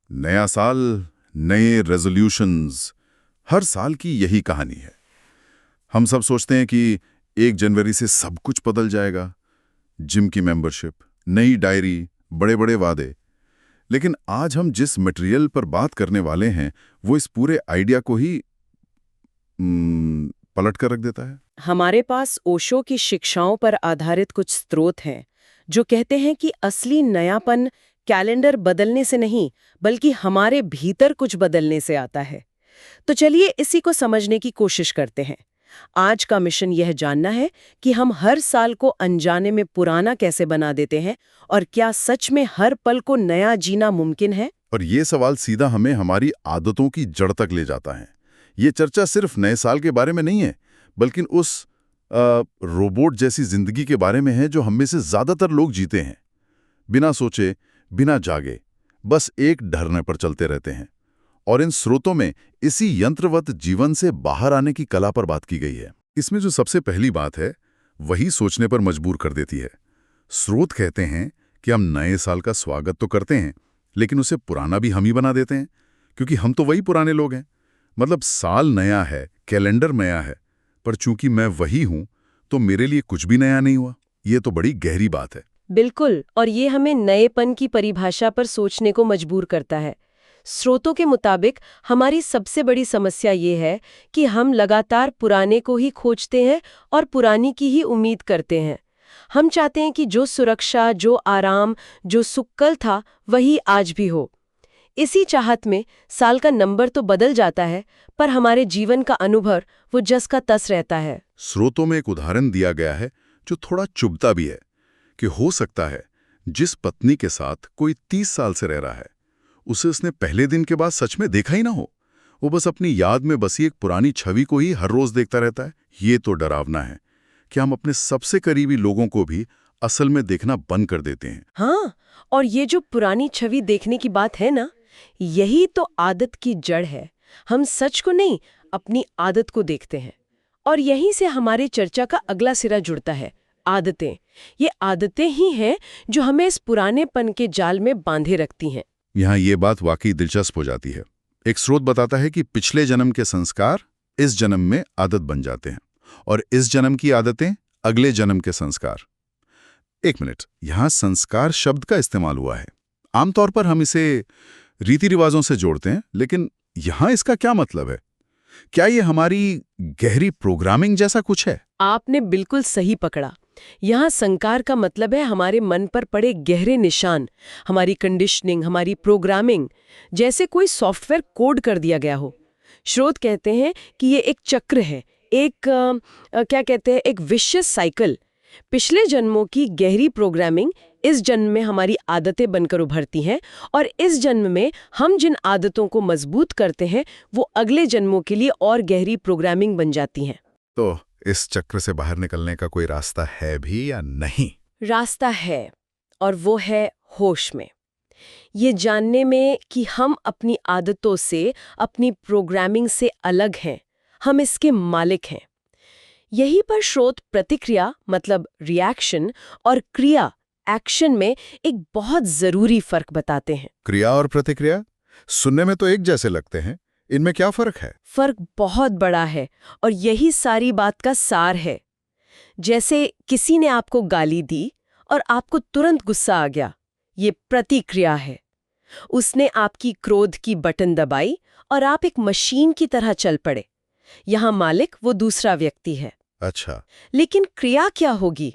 नया साल, नए रेजोल्यूशंस, हर साल की यही कहानी है। हम सब सोचते हैं कि 1 जनवरी से सब कुछ बदल जाएगा। जिम की मेंबरशिप, नई डायरी, बड़े बड़े वादे। लेकिन आज हम जिस मटेरियल पर बात करने वाले हैं वो इस पूरे आइडिया को ही पलट कर रख देता है। हमारे पास ओशो की शिक्षाओं पर आधारित कुछ स्रोत हैं जो कहते हैं कि असली नयापन कैलेंडर बदलने से नहीं बल्कि हमारे भीतर कुछ बदलने से आता है। तो चलिए इसी को समझने की कोशिश करते हैं। आज का मिशन यह जानना है कि हम हर साल को अनजाने में पुराना कैसे बना देते हैं और क्या सच में हर पल को नया जीना मुमकिन है। और ये सवाल सीधा हमें हमारी आदतों की जड़ तक ले जाता है। ये चर्चा सिर्फ नए साल के बारे में नहीं है, बल्कि उस रोबोट जैसी जिंदगी के बारे में है जो हम में से ज्यादातर लोग जीते हैं। बिना सोचे, बिना जागे, बस एक डरने पर चलते रहते हैं। और इन स्रोतों में इसी यंत्रवत जीवन से बाहर आने की कला पर बात की गई है। इसमें जो सबसे पहली बात है वही सोचने पर मजबूर कर देती है। स्रोत कहते हैं कि हम नए साल का स्वागत तो करते हैं, लेकिन उसे पुराना भी हम ही बना देते हैं, क्योंकि हम तो वही पुराने लोग हैं। मतलब साल नया है, कैलेंडर नया है, पर चूंकि मैं वही हूं तो मेरे लिए कुछ भी नया नहीं हुआ। ये तो बड़ी गहरी बात है। बिल्कुल, और ये हमें नएपन की परिभाषा पर सोचने को मजबूर करता है। स्रोतों के मुताबिक हमारी सबसे बड़ी समस्या ये है कि हम लगातार पुराने को ही खोजते हैं और पुरानी की ही उम्मीद करते हैं। हम चाहते हैं कि जो सुरक्षा, जो आराम, जो सुख कल था वही आज भी हो। इसी चाहत में साल का नंबर तो बदल जाता है, पर हमारे जीवन का अनुभव वो जस का तस रहता है। स्रोतों में एक उदाहरण दिया गया है जो थोड़ा चुभता भी है कि हो सकता है जिस पत्नी के साथ कोई 30 साल से रह रहा है, उसे उसने पहले दिन के बाद सच में देखा ही ना हो। वो बस अपनी याद में बसी एक पुरानी छवि को ही हर रोज देखता रहता है। ये तो डरावना है कि हम अपने सबसे करीबी लोगों को भी असल में देखना बंद कर देते हैं। हाँ, और ये जो पुरानी छवि देखने की बात है ना, यही तो आदत की जड़ है। हम सच को नहीं, अपनी आदत को देखते हैं। और यहीं से हमारी चर्चा का अगला सिरा जुड़ता है, आदतें। ये आदतें ही हैं जो हमें इस पुरानेपन के जाल में बांधे रखती हैं। यहाँ ये बात वाकई दिलचस्प हो जाती है। एक स्रोत बताता है कि पिछले जन्म के संस्कार इस जन्म में आदत बन जाते हैं, और इस जन्म की आदतें अगले जन्म के संस्कार। एक मिनट, यहाँ संस्कार शब्द का इस्तेमाल हुआ है। आमतौर पर हम इसे रीति रिवाजों से जोड़ते हैं, लेकिन यहाँ इसका क्या मतलब है? क्या ये हमारी गहरी प्रोग्रामिंग जैसा कुछ है? आपने बिल्कुल सही पकड़ा। यहाँ संस्कार का मतलब है हमारे मन पर पड़े गहरे निशान, हमारी कंडीशनिंग, हमारी प्रोग्रामिंग, जैसे कोई सॉफ्टवेयर कोड कर दिया गया हो। स्रोत कहते हैं कि ये एक चक्र है, क्या कहते हैं, एक विशियस साइकिल। पिछले जन्मों की गहरी प्रोग्रामिंग इस जन्म में हमारी आदतें बनकर उभरती हैं, और इस जन्म में हम जिन आदतों को मजबूत करते हैं वो अगले जन्मों के लिए और गहरी प्रोग्रामिंग बन जाती हैं। तो इस चक्र से बाहर निकलने का कोई रास्ता है भी या नहीं? रास्ता है, और वो है होश में। ये जानने में कि हम अपनी आदतों से, अपनी प्रोग्रामिंग से अलग हैं, हम इसके मालिक हैं। यहीं पर स्रोत प्रतिक्रिया मतलब रिएक्शन और क्रिया एक्शन में एक बहुत जरूरी फर्क बताते हैं। क्रिया और प्रतिक्रिया सुनने में तो एक जैसे लगते हैं, इनमें क्या फर्क है? फर्क बहुत बड़ा है, और यही सारी बात का सार है। जैसे किसी ने आपको गाली दी और आपको तुरंत गुस्सा आ गया, ये प्रतिक्रिया है। उसने आपकी क्रोध की बटन दबाई और आप एक मशीन की तरह चल पड़े। यहाँ मालिक वो दूसरा व्यक्ति है। अच्छा, लेकिन क्रिया क्या होगी?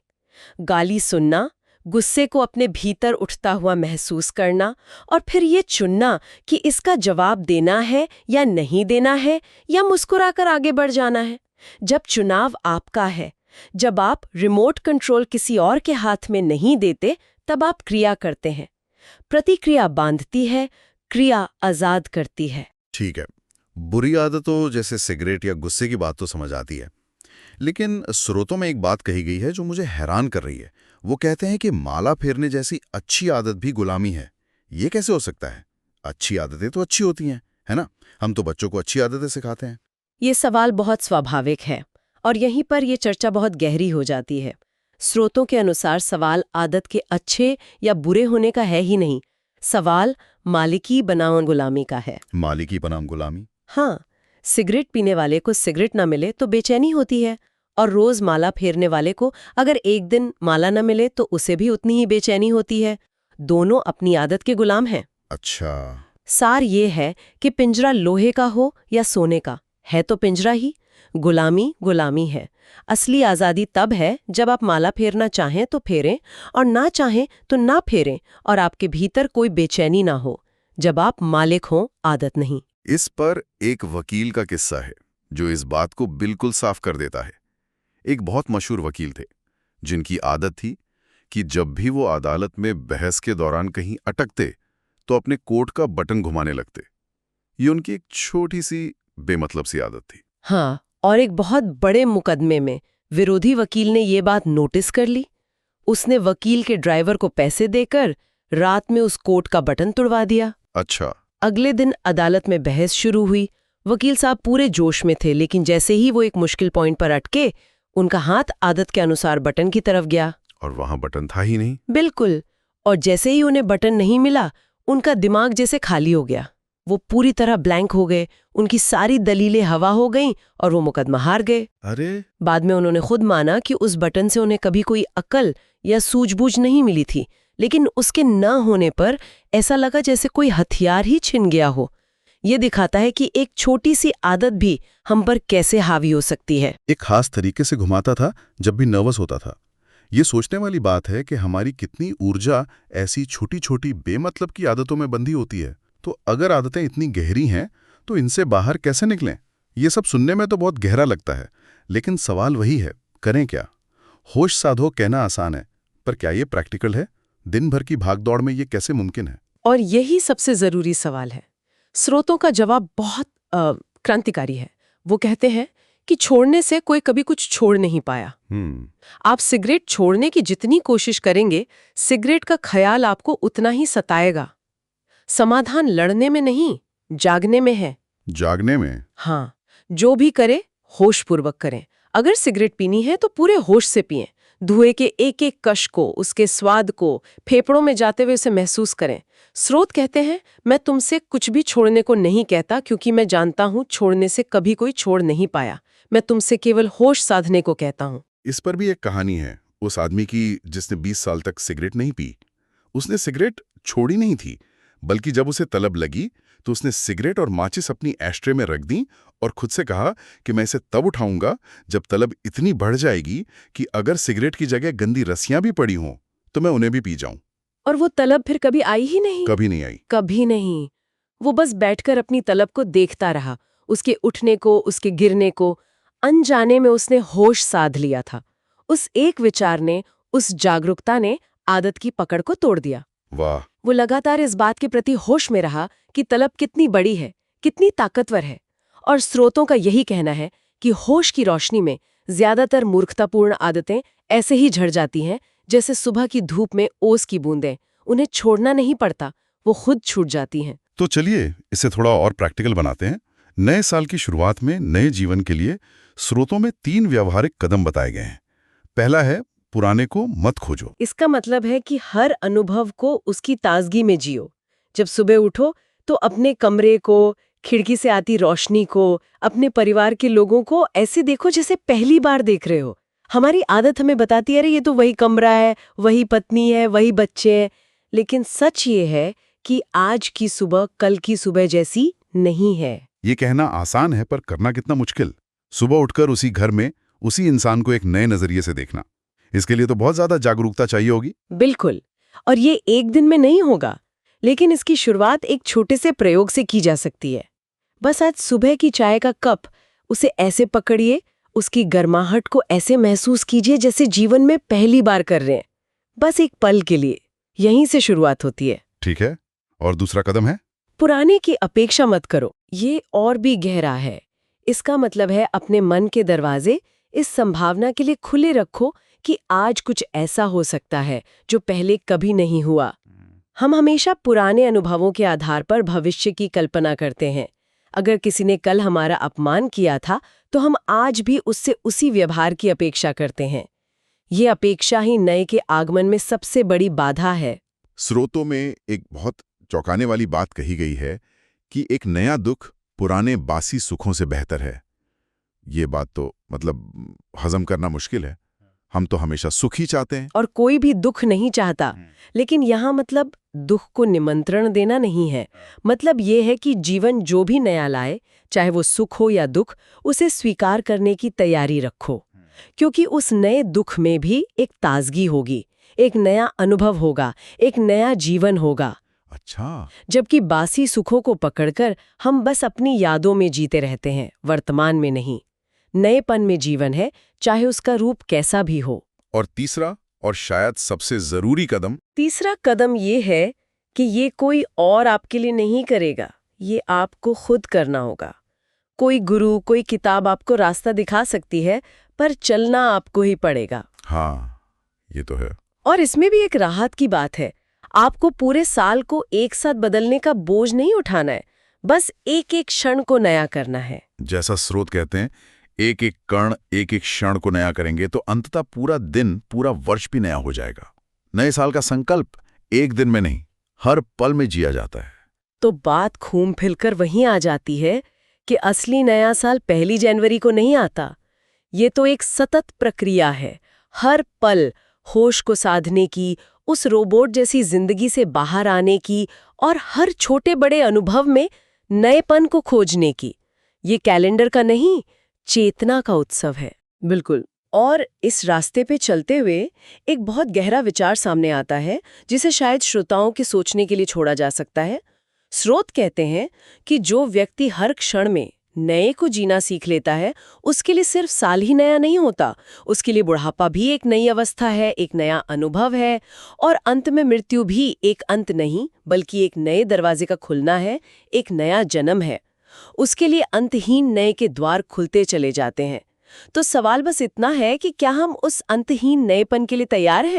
गाली सुनना, गुस्से को अपने भीतर उठता हुआ महसूस करना, और फिर ये चुनना कि इसका जवाब देना है या नहीं देना है, या मुस्कुराकर आगे बढ़ जाना है। जब चुनाव आपका है, जब आप रिमोट कंट्रोल किसी और के हाथ में नहीं देते, तब आप क्रिया करते हैं। प्रतिक्रिया बांधती है, क्रिया आजाद करती है। ठीक है। बुरी आदतों जैसे सिगरेट या गुस्से की बात तो समझ आती है, लेकिन स्रोतों में एक बात कही गई है जो मुझे हैरान कर रही है। वो कहते हैं कि माला फेरने जैसी अच्छी आदत भी गुलामी है। ये कैसे हो सकता है? अच्छी आदतें तो अच्छी होती हैं, है ना? हम तो बच्चों को अच्छी आदतें सिखाते हैं। ये सवाल बहुत स्वाभाविक है, और यहीं पर यह चर्चा बहुत गहरी हो जाती है। स्रोतों के अनुसार सवाल आदत के अच्छे या बुरे होने का है ही नहीं। सवाल मालिकी बनाम गुलामी का है। मालिकी बनाम गुलामी। हाँ, सिगरेट पीने वाले को सिगरेट ना मिले तो बेचैनी होती है, और रोज माला फेरने वाले को अगर एक दिन माला न मिले तो उसे भी उतनी ही बेचैनी होती है। दोनों अपनी आदत के गुलाम हैं। अच्छा। सार ये है कि पिंजरा लोहे का हो या सोने का, है तो पिंजरा ही। गुलामी गुलामी है। असली आज़ादी तब है जब आप माला फेरना चाहें तो फेरें और ना चाहें तो ना फेरें, और आपके भीतर कोई बेचैनी ना हो, जब आप मालिक हों, आदत नहीं। इस पर एक वकील का किस्सा है जो इस बात को बिल्कुल साफ कर देता है। एक बहुत मशहूर वकील थे जिनकी आदत थी कि जब भी वो अदालत में बहस के दौरान कहीं अटकते तो अपने कोट का बटन घुमाने लगते। ये उनकी एक छोटी सी बेमतलब सी आदत थी। हाँ, और एक बहुत बड़े मुकदमे में विरोधी वकील ने ये बात नोटिस कर ली। उसने वकील के ड्राइवर को पैसे देकर रात में उस कोट का बटन तुड़वा दिया। अच्छा। अगले दिन अदालत में बहस शुरू हुई। वकील साहब पूरे जोश में थे, लेकिन जैसे ही वो एक मुश्किल पॉइंट पर अटके, उनका हाथ आदत के अनुसार बटन की तरफ गया। और वहां बटन था ही नहीं। बिल्कुल। और जैसे ही उन्हें बटन नहीं मिला, उनका दिमाग जैसे खाली हो गया। वो पूरी तरह ब्लैंक हो गए, उनकी सारी दलीलें हवा हो गईं और वो मुकदमा हार गए। अरे! बाद में उन्होंने खुद माना कि उस बटन से उन्हें कभी कोई अक्ल या सूझबूझ नहीं मिली थी, लेकिन उसके न होने पर ऐसा लगा जैसे कोई हथियार ही छिन गया हो। ये दिखाता है कि एक छोटी सी आदत भी हम पर कैसे हावी हो सकती है। एक खास तरीके से घुमाता था जब भी नर्वस होता था। ये सोचने वाली बात है कि हमारी कितनी ऊर्जा ऐसी छोटी छोटी बेमतलब की आदतों में बंधी होती है। तो अगर आदतें इतनी गहरी हैं तो इनसे बाहर कैसे निकलें? ये सब सुनने में तो बहुत गहरा लगता है, लेकिन सवाल वही है, करें क्या? होश साधो कहना आसान है, पर क्या ये प्रैक्टिकल है? दिन भर की भागदौड़ में ये कैसे मुमकिन है? और यही सबसे जरूरी सवाल है। स्रोतों का जवाब बहुत क्रांतिकारी है। वो कहते हैं कि छोड़ने से कोई कभी कुछ छोड़ नहीं पाया। आप सिगरेट छोड़ने की जितनी कोशिश करेंगे, सिगरेट का ख्याल आपको उतना ही सताएगा। समाधान लड़ने में नहीं, जागने में है। जागने में? हाँ, जो भी करे होश पूर्वक करें। अगर सिगरेट पीनी है तो पूरे होश से पिएं। धुएं के एक एक कश को, उसके स्वाद को फेफड़ों में जाते हुए उसे महसूस करें। स्रोत कहते हैं, मैं तुमसे कुछ भी छोड़ने को नहीं कहता, क्योंकि मैं जानता हूं छोड़ने से कभी कोई छोड़ नहीं पाया। मैं तुमसे केवल होश साधने को कहता हूं। इस पर भी एक कहानी है उस आदमी की जिसने 20 साल तक सिगरेट नहीं पी। उसने सिगरेट छोड़ी नहीं थी, बल्कि जब उसे तलब लगी तो उसने सिगरेट और माचिस अपनी एस्ट्रे में रख दी और खुद से कहा कि मैं इसे तब उठाऊंगा जब तलब इतनी बढ़ जाएगी कि अगर सिगरेट की जगह गंदी रस्सियां भी पड़ी हों तो मैं उन्हें भी पी जाऊं। और वो तलब फिर कभी आई ही नहीं। कभी नहीं आई। कभी नहीं। वो बस बैठकर अपनी तलब को देखता रहा, उसके उठने को, उसके गिरने को। अनजाने में उसने होश साध लिया था। उस एक विचार ने, उस जागरूकता ने आदत की पकड़ को तोड़ दिया। वाह! वो लगातार इस बात के प्रति होश में रहा कि तलब कितनी बड़ी है, कितनी ताकतवर है। और स्रोतों का यही कहना है कि होश की रोशनी में ज्यादातर मूर्खतापूर्ण आदतें ऐसे ही झड़ जाती हैं जैसे सुबह की धूप में ओस की बूंदें। उन्हें छोड़ना नहीं पड़ता, वो खुद छूट जाती हैं। तो चलिए इसे थोड़ा और प्रैक्टिकल बनाते हैं। नए साल की शुरुआत में नए जीवन के लिए स्रोतों में 3 व्यावहारिक कदम बताए गए हैं। पहला है, पुराने को मत खोजो। इसका मतलब है कि हर अनुभव को उसकी ताजगी में जियो। जब सुबह उठो तो अपने कमरे को, खिड़की से आती रोशनी को, अपने परिवार के लोगों को ऐसे देखो जैसे पहली बार देख रहे हो। हमारी आदत हमें बताती है, अरे ये तो वही कमरा है, वही पत्नी है, वही बच्चे हैं। लेकिन सच ये है कि आज की सुबह कल की सुबह जैसी नहीं है। ये कहना आसान है, पर करना कितना मुश्किल। सुबह उठकर उसी घर में उसी इंसान को एक नए नजरिए से देखना, इसके लिए तो बहुत ज्यादा जागरूकता चाहिए होगी। बिल्कुल। और ये एक दिन में नहीं होगा, लेकिन इसकी शुरुआत एक छोटे से प्रयोग से की जा सकती है। बस आज सुबह की चाय का कप, उसे ऐसे पकड़िए, उसकी गर्माहट को ऐसे महसूस कीजिए जैसे जीवन में पहली बार कर रहे हैं। बस एक पल के लिए। यहीं से शुरुआत होती है। ठीक है। और दूसरा कदम है, पुराने की अपेक्षा मत करो। ये और भी गहरा है। इसका मतलब है अपने मन के दरवाजे इस संभावना के लिए खुले रखो कि आज कुछ ऐसा हो सकता है जो पहले कभी नहीं हुआ। हम हमेशा पुराने अनुभवों के आधार पर भविष्य की कल्पना करते हैं। अगर किसी ने कल हमारा अपमान किया था तो हम आज भी उससे उसी व्यवहार की अपेक्षा करते हैं। ये अपेक्षा ही नए के आगमन में सबसे बड़ी बाधा है। स्रोतों में एक बहुत चौंकाने वाली बात कही गई है कि एक नया दुख पुराने बासी सुखों से बेहतर है। ये बात तो मतलब हजम करना मुश्किल है। हम तो हमेशा सुख ही चाहते हैं। और कोई भी दुख नहीं चाहता, लेकिन यहाँ मतलब दुख को निमंत्रण देना नहीं है। मतलब ये है कि जीवन जो भी नया लाए, चाहे वो सुख हो या दुख, उसे स्वीकार करने की तैयारी रखो, क्योंकि उस नए दुख में भी एक ताजगी होगी, एक नया अनुभव होगा, एक नया जीवन होगा। अच्छा। जबकि बासी सुखों को पकड़कर हम बस अपनी यादों में जीते रहते हैं, वर्तमान में नहीं। नएपन में जीवन है, चाहे उसका रूप कैसा भी हो। और तीसरा और शायद सबसे जरूरी कदम? तीसरा कदम ये है कि ये कोई और आपके लिए नहीं करेगा, ये आपको खुद करना होगा। कोई गुरु, कोई किताब आपको रास्ता दिखा सकती है, पर चलना आपको ही पड़ेगा। हाँ, ये तो है। और इसमें भी एक राहत की बात है। आपको पूरे साल को एक साथ बदलने का बोझ नहीं उठाना है, बस एक एक क्षण को नया करना है। जैसा स्रोत कहते हैं, एक एक कण, एक एक क्षण को नया करेंगे तो अंततः पूरा दिन, पूरा वर्ष भी नया हो जाएगा। नए साल का संकल्प एक दिन में नहीं, हर पल में जिया जाता है। तो बात घूम फिरकर वहीं आ जाती है कि असली नया साल 1 जनवरी को नहीं आता। ये तो एक सतत प्रक्रिया है, हर पल होश को साधने की, उस रोबोट जैसी जिंदगी से बाहर आने की और हर छोटे बड़े अनुभव में नएपन को खोजने की। ये कैलेंडर का नहीं, चेतना का उत्सव है। बिल्कुल। और इस रास्ते पे चलते हुए एक बहुत गहरा विचार सामने आता है, जिसे शायद श्रोताओं के सोचने के लिए छोड़ा जा सकता है। स्रोत कहते हैं कि जो व्यक्ति हर क्षण में नए को जीना सीख लेता है, उसके लिए सिर्फ साल ही नया नहीं होता, उसके लिए बुढ़ापा भी एक नई अवस्था है, एक नया अनुभव है, और अंत में मृत्यु भी एक अंत नहीं, बल्कि एक नए दरवाजे का खुलना है, एक नया जन्म है। उसके लिए अंतहीन नए के द्वार खुलते चले जाते हैं। तो सवाल बस इतना है कि क्या हम उस अंतहीन नएपन के लिए तैयार हैं?